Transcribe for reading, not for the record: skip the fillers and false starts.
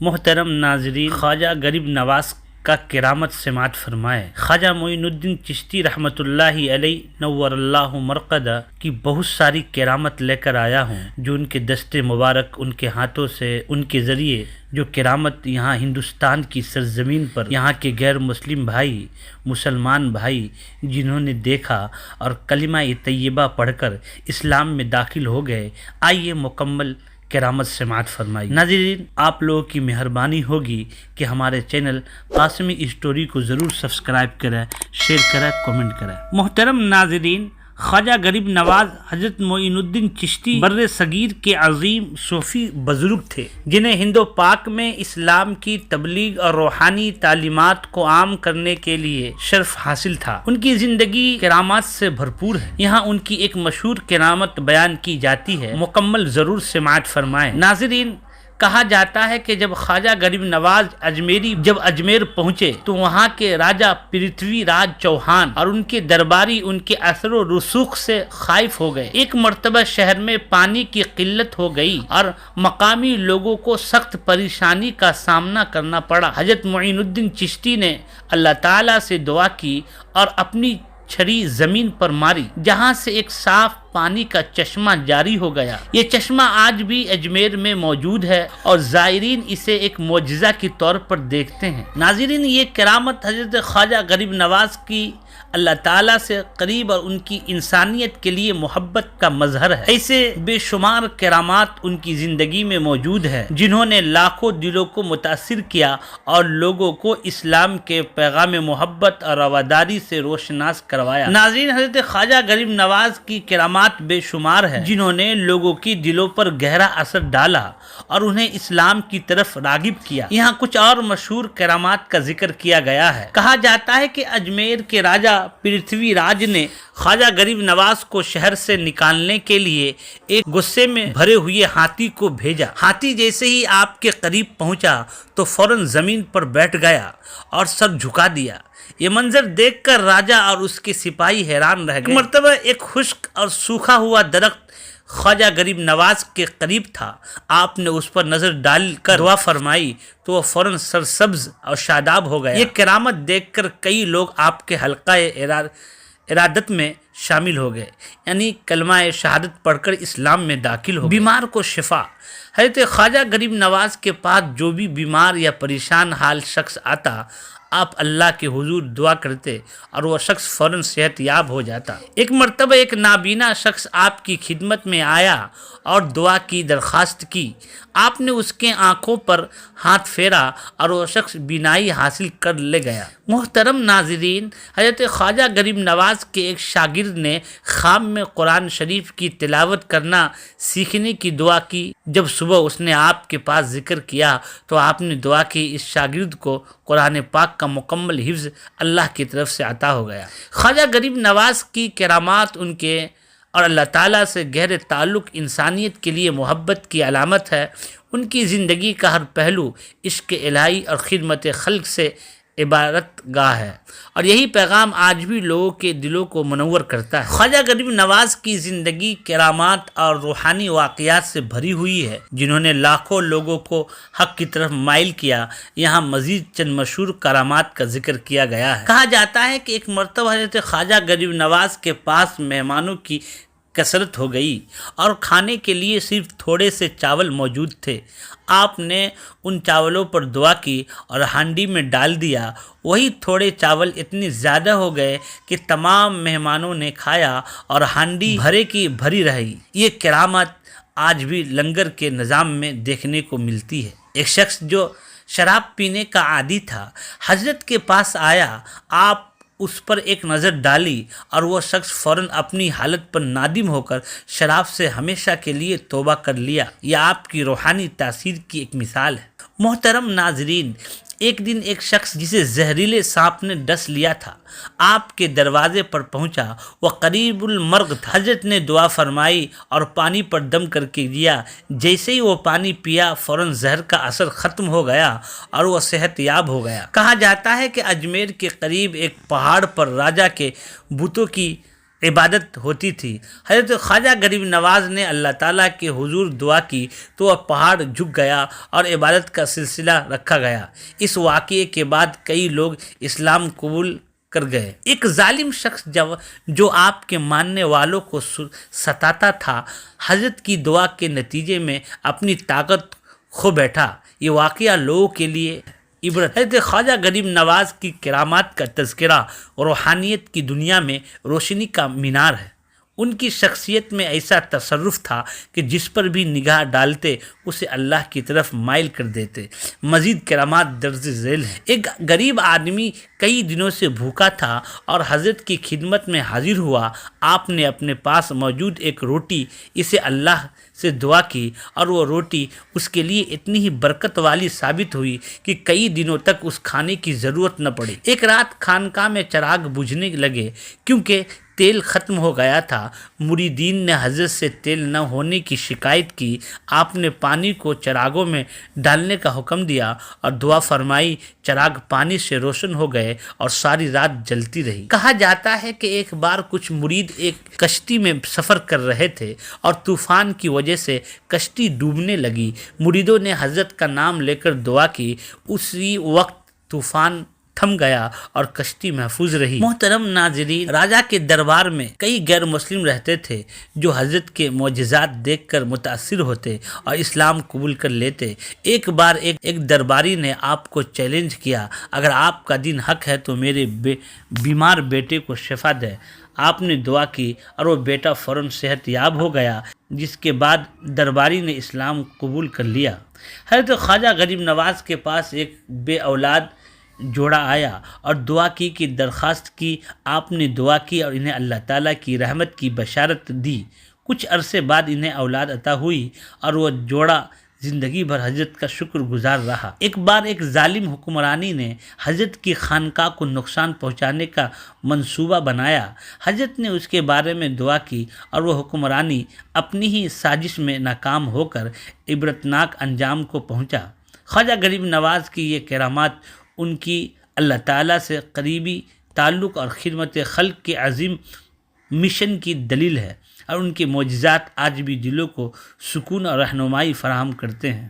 محترم ناظرین، خواجہ غریب نواز کا کرامت سماعت فرمائے۔ خواجہ معین الدین چشتی رحمۃ اللہ علیہ نور اللہ مرقدہ کی بہت ساری کرامت لے کر آیا ہوں، جو ان کے دست مبارک، ان کے ہاتھوں سے، ان کے ذریعے جو کرامت یہاں ہندوستان کی سرزمین پر یہاں کے غیر مسلم بھائی، مسلمان بھائی جنہوں نے دیکھا اور کلمہ طیبہ پڑھ کر اسلام میں داخل ہو گئے، آئیے مکمل کرامت سماعت فرمائی۔ ناظرین، آپ لوگوں کی مہربانی ہوگی کہ ہمارے چینل قاسمی اسٹوری کو ضرور سبسکرائب کریں، شیئر کریں، کمنٹ کریں۔ محترم ناظرین، خواجہ غریب نواز حضرت معین الدین چشتی بر صغیر کے عظیم صوفی بزرگ تھے، جنہیں ہند و پاک میں اسلام کی تبلیغ اور روحانی تعلیمات کو عام کرنے کے لیے شرف حاصل تھا۔ ان کی زندگی کرامات سے بھرپور ہے۔ یہاں ان کی ایک مشہور کرامت بیان کی جاتی ہے، مکمل ضرور سماعت فرمائیں۔ ناظرین، کہا جاتا ہے کہ جب خواجہ غریب نواز اجمیر پہنچے تو وہاں کے راجا پرتھوی راج چوہان اور ان کے درباری ان کے اثر و رسوخ سے خائف ہو گئے۔ ایک مرتبہ شہر میں پانی کی قلت ہو گئی اور مقامی لوگوں کو سخت پریشانی کا سامنا کرنا پڑا۔ حضرت معین الدین چشتی نے اللہ تعالیٰ سے دعا کی اور اپنی چھری زمین پر ماری، جہاں سے ایک صاف پانی کا چشمہ جاری ہو گیا۔ یہ چشمہ آج بھی اجمیر میں موجود ہے اور زائرین اسے ایک معجزہ کے طور پر دیکھتے ہیں۔ ناظرین، یہ کرامت حضرت خواجہ غریب نواز کی اللہ تعالیٰ سے قریب اور ان کی انسانیت کے لیے محبت کا مظہر ہے۔ ایسے بے شمار کرامات ان کی زندگی میں موجود ہیں، جنہوں نے لاکھوں دلوں کو متاثر کیا اور لوگوں کو اسلام کے پیغام محبت اور رواداری سے روشناس کروایا۔ ناظرین، حضرت خواجہ غریب نواز کی کرامات بے شمار ہے، جنہوں نے لوگوں کی دلوں پر گہرا اثر ڈالا اور انہیں اسلام کی طرف راغب کیا۔ یہاں کچھ اور مشہور کرامات کا ذکر کیا گیا ہے۔ کہا جاتا ہے کہ اجمیر کے راجا پرتھوی راج نے خواجہ غریب نواز کو شہر سے نکالنے کے لیے ایک غصے میں بھرے ہوئے ہاتھی کو بھیجا۔ ہاتھی جیسے ہی آپ کے قریب پہنچا تو فوراً زمین پر بیٹھ گیا اور سر جھکا دیا۔ یہ منظر دیکھ کر راجا اور اس کے سپاہی حیران رہ گئے۔ مرتبہ ایک خشک اور سوکھا ہوا درخت خواجہ غریب نواز کے قریب تھا۔ آپ نے اس پر نظر ڈال کر دعا فرمائی تو وہ فوراً سرسبز اور شاداب ہو گیا۔ یہ کرامت دیکھ کر کئی لوگ آپ کے حلقہ ارادت میں شامل ہو گئے، یعنی کلمہ شہادت پڑھ کر اسلام میں داخل ہو گئے۔ بیمار کو شفا۔ حضرت خواجہ غریب نواز کے پاس جو بھی بیمار یا پریشان حال شخص آتا، آپ اللہ کے حضور دعا کرتے اور وہ شخص فوراً صحت یاب ہو جاتا۔ ایک مرتبہ ایک نابینا شخص آپ کی خدمت میں آیا اور دعا کی درخواست کی۔ آپ نے اس کے آنکھوں پر ہاتھ پھیرا اور وہ شخص بینائی حاصل کر لے گیا۔ محترم ناظرین، حضرت خواجہ غریب نواز کے ایک شاگرد نے خواب میں قرآن شریف کی تلاوت کرنا سیکھنے کی دعا کی۔ جب صبح اس نے آپ کے پاس ذکر کیا تو آپ نے دعا کی، اس شاگرد کو قرآن پاک کا مکمل حفظ اللہ کی طرف سے عطا ہو گیا۔ خواجہ غریب نواز کی کرامات ان کے اور اللہ تعالیٰ سے گہرے تعلق انسانیت کے لیے محبت کی علامت ہے۔ ان کی زندگی کا ہر پہلو عشق الہی اور خدمت خلق سے عبارت گاہ ہے، اور یہی پیغام آج بھی لوگوں کے دلوں کو منور کرتا ہے۔ خواجہ غریب نواز کی زندگی کرامات اور روحانی واقعات سے بھری ہوئی ہے، جنہوں نے لاکھوں لوگوں کو حق کی طرف مائل کیا۔ یہاں مزید چند مشہور کرامات کا ذکر کیا گیا ہے۔ کہا جاتا ہے کہ ایک مرتبہ حضرت خواجہ غریب نواز کے پاس مہمانوں کی کثرت ہو گئی اور کھانے کے لیے صرف تھوڑے سے چاول موجود تھے۔ آپ نے ان چاولوں پر دعا کی اور ہانڈی میں ڈال دیا۔ وہی تھوڑے چاول اتنے زیادہ ہو گئے کہ تمام مہمانوں نے کھایا اور ہانڈی بھرے کی بھری رہی۔ یہ کرامت آج بھی لنگر کے نظام میں دیکھنے کو ملتی ہے۔ ایک شخص جو شراب پینے کا عادی تھا حضرت کے پاس آیا۔ آپ اس پر ایک نظر ڈالی اور وہ شخص فوراً اپنی حالت پر نادم ہو کر شراب سے ہمیشہ کے لیے توبہ کر لیا۔ یہ آپ کی روحانی تاثیر کی ایک مثال ہے۔ محترم ناظرین، ایک دن ایک شخص جسے زہریلے سانپ نے ڈس لیا تھا آپ کے دروازے پر پہنچا۔ وہ قریب المرگ تھا۔ حضرت نے دعا فرمائی اور پانی پر دم کر کے دیا۔ جیسے ہی وہ پانی پیا فوراً زہر کا اثر ختم ہو گیا اور وہ صحت یاب ہو گیا۔ کہا جاتا ہے کہ اجمیر کے قریب ایک پہاڑ پر راجا کے بتوں کی عبادت ہوتی تھی۔ حضرت خواجہ غریب نواز نے اللہ تعالیٰ کے حضور دعا کی تو وہ پہاڑ جھک گیا اور عبادت کا سلسلہ رکھا گیا۔ اس واقعے کے بعد کئی لوگ اسلام قبول کر گئے۔ ایک ظالم شخص جو آپ کے ماننے والوں کو ستاتا تھا، حضرت کی دعا کے نتیجے میں اپنی طاقت کھو بیٹھا۔ یہ واقعہ لوگوں کے لیے عبرت۔ حضرت خواجہ غریب نواز کی کرامات کا تذکرہ روحانیت کی دنیا میں روشنی کا مینار ہے۔ ان کی شخصیت میں ایسا تصرف تھا کہ جس پر بھی نگاہ ڈالتے اسے اللہ کی طرف مائل کر دیتے۔ مزید کرامات درج ذیل ہیں۔ ایک غریب آدمی کئی دنوں سے بھوکا تھا اور حضرت کی خدمت میں حاضر ہوا۔ آپ نے اپنے پاس موجود ایک روٹی اسے اللہ سے دعا کی اور وہ روٹی اس کے لیے اتنی ہی برکت والی ثابت ہوئی کہ کئی دنوں تک اس کھانے کی ضرورت نہ پڑی۔ ایک رات خانقاہ میں چراغ بجھنے لگے کیونکہ تیل ختم ہو گیا تھا۔ مریدین نے حضرت سے تیل نہ ہونے کی شکایت کی۔ آپ نے پانی کو چراغوں میں ڈالنے کا حکم دیا اور دعا فرمائی۔ چراغ پانی سے روشن ہو گئے اور ساری رات جلتی رہی۔ کہا جاتا ہے کہ ایک بار کچھ مرید ایک کشتی میں سفر کر رہے تھے اور طوفان کی وجہ سے کشتی ڈوبنے لگی۔ مریدوں نے حضرت کا نام لے کر دعا کی۔ اسی وقت طوفان تھم گیا اور کشتی محفوظ رہی۔ محترم ناظرین، راجا کے دربار میں کئی غیر مسلم رہتے تھے جو حضرت کے معجزات دیکھ کر متاثر ہوتے اور اسلام قبول کر لیتے۔ ایک بار ایک درباری نے آپ کو چیلنج کیا، اگر آپ کا دین حق ہے تو میرے بیمار بیٹے کو شفا دے۔ آپ نے دعا کی اور وہ بیٹا فوراً صحت یاب ہو گیا، جس کے بعد درباری نے اسلام قبول کر لیا۔ حضرت خواجہ غریب نواز کے پاس ایک بے اولاد جوڑا آیا اور دعا کی درخواست کی۔ آپ نے دعا کی اور انہیں اللہ تعالیٰ کی رحمت کی بشارت دی۔ کچھ عرصے بعد انہیں اولاد عطا ہوئی اور وہ جوڑا زندگی بھر حضرت کا شکر گزار رہا۔ ایک بار ایک ظالم حکمرانی نے حضرت کی خانقاہ کو نقصان پہنچانے کا منصوبہ بنایا۔ حضرت نے اس کے بارے میں دعا کی اور وہ حکمرانی اپنی ہی سازش میں ناکام ہو کر عبرتناک انجام کو پہنچا۔ خواجہ غریب نواز کی یہ کرامات ان کی اللہ تعالیٰ سے قریبی تعلق اور خدمت خلق کے عظیم مشن کی دلیل ہے، اور ان کے معجزات آج بھی دلوں کو سکون اور رہنمائی فراہم کرتے ہیں۔